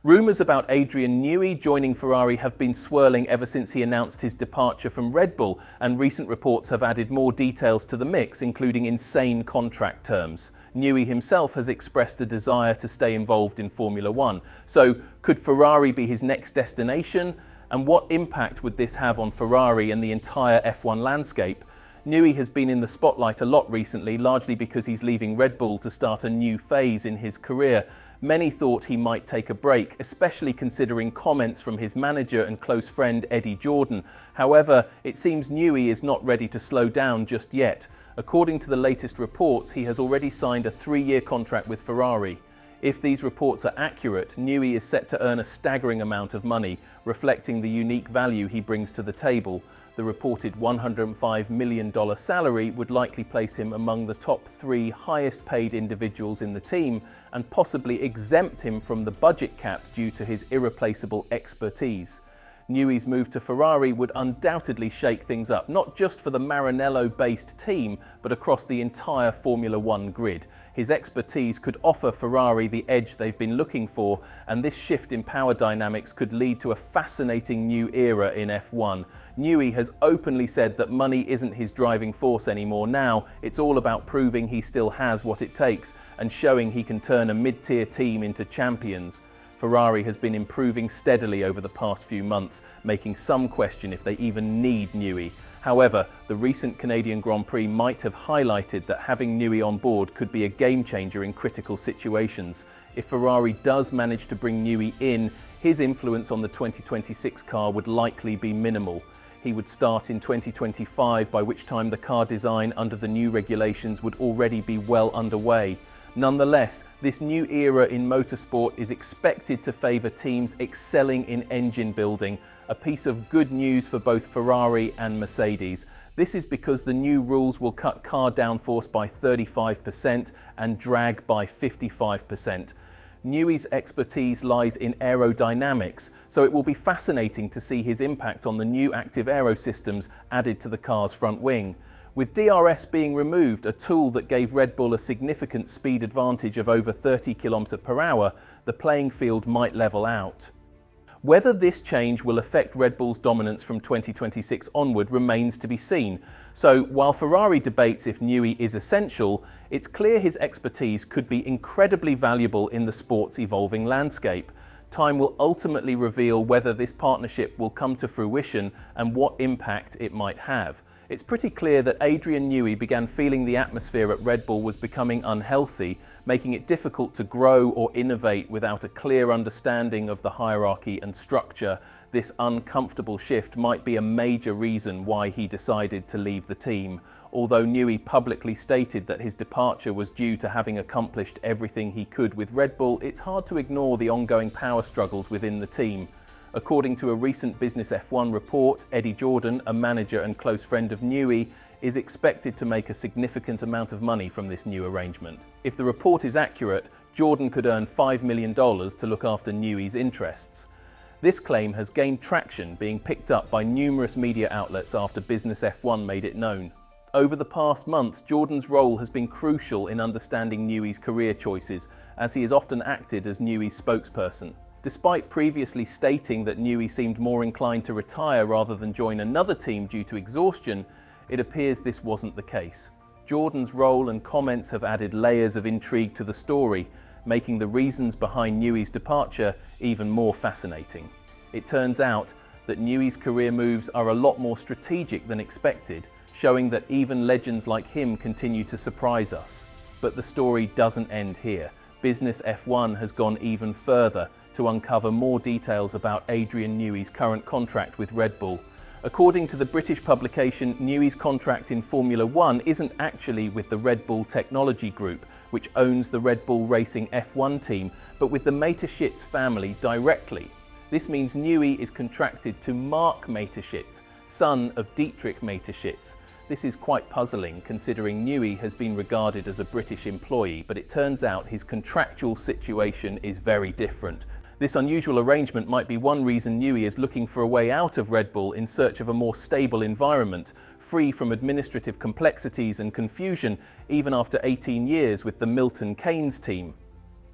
Rumours about Adrian Newey joining Ferrari have been swirling ever since he announced his departure from Red Bull, and recent reports have added more details to the mix, including insane contract terms. Newey himself has expressed a desire to stay involved in Formula One. So, could Ferrari be his next destination? And what impact would this have on Ferrari and the entire F1 landscape? Newey has been in the spotlight a lot recently, largely because he's leaving Red Bull to start a new phase in his career. Many thought he might take a break, especially considering comments from his manager and close friend Eddie Jordan. However, it seems Newey is not ready to slow down just yet. According to the latest reports, he has already signed a 3-year contract with Ferrari. If these reports are accurate, Newey is set to earn a staggering amount of money, reflecting the unique value he brings to the table. The reported $105 million salary would likely place him among the top 3 highest paid individuals in the team and possibly exempt him from the budget cap due to his irreplaceable expertise. Newey's move to Ferrari would undoubtedly shake things up, not just for the Maranello-based team, but across the entire Formula One grid. His expertise could offer Ferrari the edge they've been looking for, and this shift in power dynamics could lead to a fascinating new era in F1. Newey has openly said that money isn't his driving force anymore now. It's all about proving he still has what it takes and showing he can turn a mid-tier team into champions. Ferrari has been improving steadily over the past few months, making some question if they even need Newey. However, the recent Canadian Grand Prix might have highlighted that having Newey on board could be a game changer in critical situations. If Ferrari does manage to bring Newey in, his influence on the 2026 car would likely be minimal. He would start in 2025, by which time the car design under the new regulations would already be well underway. Nonetheless, this new era in motorsport is expected to favour teams excelling in engine building, a piece of good news for both Ferrari and Mercedes. This is because the new rules will cut car downforce by 35% and drag by 55%. Newey's expertise lies in aerodynamics, so it will be fascinating to see his impact on the new active aero systems added to the car's front wing. With DRS being removed, a tool that gave Red Bull a significant speed advantage of over 30 km/h, the playing field might level out. Whether this change will affect Red Bull's dominance from 2026 onward remains to be seen. So, while Ferrari debates if Newey is essential, it's clear his expertise could be incredibly valuable in the sport's evolving landscape. Time will ultimately reveal whether this partnership will come to fruition and what impact it might have. It's pretty clear that Adrian Newey began feeling the atmosphere at Red Bull was becoming unhealthy, making it difficult to grow or innovate without a clear understanding of the hierarchy and structure. This uncomfortable shift might be a major reason why he decided to leave the team. Although Newey publicly stated that his departure was due to having accomplished everything he could with Red Bull, it's hard to ignore the ongoing power struggles within the team. According to a recent Business F1 report, Eddie Jordan, a manager and close friend of Newey, is expected to make a significant amount of money from this new arrangement. If the report is accurate, Jordan could earn $5 million to look after Newey's interests. This claim has gained traction, being picked up by numerous media outlets after Business F1 made it known. Over the past months, Jordan's role has been crucial in understanding Newey's career choices, as he has often acted as Newey's spokesperson. Despite previously stating that Newey seemed more inclined to retire rather than join another team due to exhaustion, it appears this wasn't the case. Jordan's role and comments have added layers of intrigue to the story, making the reasons behind Newey's departure even more fascinating. It turns out that Newey's career moves are a lot more strategic than expected, showing that even legends like him continue to surprise us. But the story doesn't end here. Business F1 has gone even further to uncover more details about Adrian Newey's current contract with Red Bull. According to the British publication, Newey's contract in Formula One isn't actually with the Red Bull Technology Group, which owns the Red Bull Racing F1 team, but with the Mateschitz family directly. This means Newey is contracted to Mark Mateschitz, son of Dietrich Mateschitz. This is quite puzzling, considering Newey has been regarded as a British employee, but it turns out his contractual situation is very different. This unusual arrangement might be one reason Newey is looking for a way out of Red Bull in search of a more stable environment, free from administrative complexities and confusion, even after 18 years with the Milton Keynes team.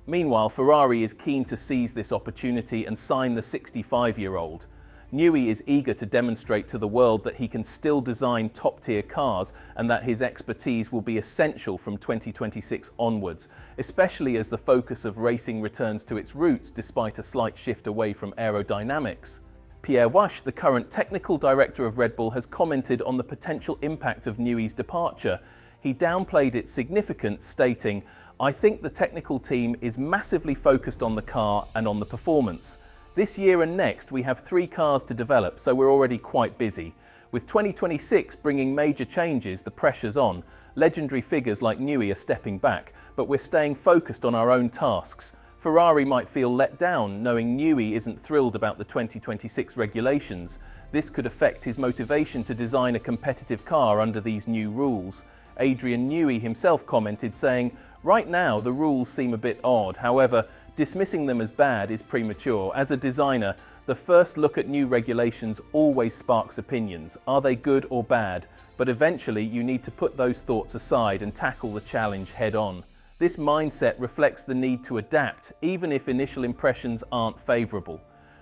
Meanwhile, Ferrari is keen to seize this opportunity and sign the 65-year-old. Newey is eager to demonstrate to the world that he can still design top-tier cars and that his expertise will be essential from 2026 onwards, especially as the focus of racing returns to its roots despite a slight shift away from aerodynamics. Pierre Wasch, the current technical director of Red Bull, has commented on the potential impact of Newey's departure. He downplayed its significance, stating, "I think the technical team is massively focused on the car and on the performance. This year and next we have 3 cars to develop, so we're already quite busy. With 2026 bringing major changes, the pressure's on. Legendary figures like Newey are stepping back, but we're staying focused on our own tasks. Ferrari might feel let down knowing Newey isn't thrilled about the 2026 regulations. This could affect his motivation to design a competitive car under these new rules." Adrian Newey himself commented, saying, "Right now the rules seem a bit odd, however, dismissing them as bad is premature. As a designer, the first look at new regulations always sparks opinions. Are they good or bad? But eventually you need to put those thoughts aside and tackle the challenge head on. This mindset reflects the need to adapt, even if initial impressions aren't favourable.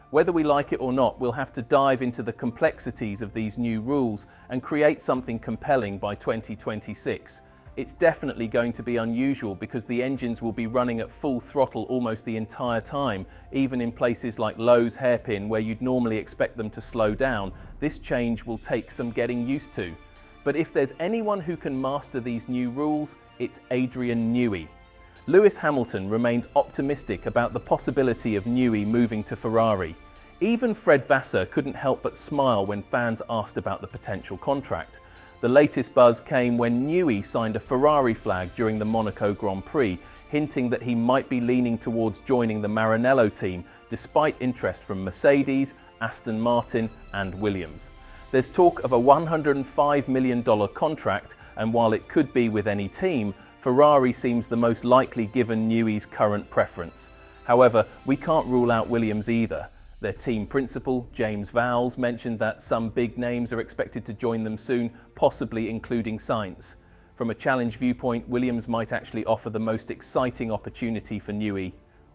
Whether we like it or not, we'll have to dive into the complexities of these new rules and create something compelling by 2026. It's definitely going to be unusual because the engines will be running at full throttle almost the entire time, even in places like Low's hairpin where you'd normally expect them to slow down. This change will take some getting used to. But if there's anyone who can master these new rules, it's Adrian Newey. Lewis Hamilton remains optimistic about the possibility of Newey moving to Ferrari. Even Fred Vasseur couldn't help but smile when fans asked about the potential contract. The latest buzz came when Newey signed a Ferrari flag during the Monaco Grand Prix, hinting that he might be leaning towards joining the Maranello team, despite interest from Mercedes, Aston Martin and Williams. There's talk of a $105 million contract, and while it could be with any team, Ferrari seems the most likely given Newey's current preference. However, we can't rule out Williams either. Their team principal, James Vowles, mentioned that some big names are expected to join them soon, possibly including Sainz. From a challenge viewpoint, Williams might actually offer the most exciting opportunity for Newey.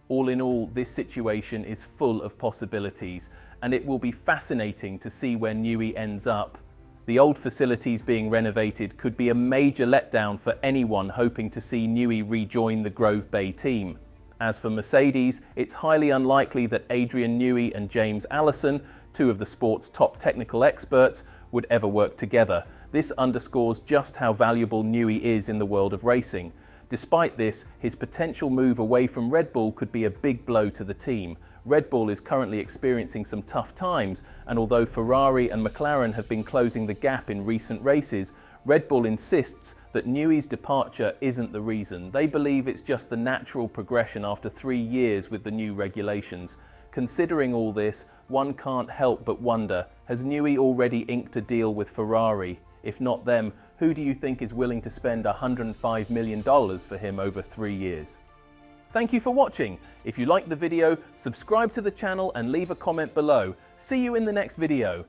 All in all, this situation is full of possibilities, and it will be fascinating to see where Newey ends up. The old facilities being renovated could be a major letdown for anyone hoping to see Newey rejoin the Grove Bay team. As for Mercedes, it's highly unlikely that Adrian Newey and James Allison, 2 of the sport's top technical experts, would ever work together. This underscores just how valuable Newey is in the world of racing. Despite this, his potential move away from Red Bull could be a big blow to the team. Red Bull is currently experiencing some tough times, and although Ferrari and McLaren have been closing the gap in recent races, Red Bull insists that Newey's departure isn't the reason. They believe it's just the natural progression after 3 years with the new regulations. Considering all this, one can't help but wonder, has Newey already inked a deal with Ferrari? If not them, who do you think is willing to spend $105 million for him over 3 years? Thank you for watching. If you liked the video, subscribe to the channel and leave a comment below. See you in the next video.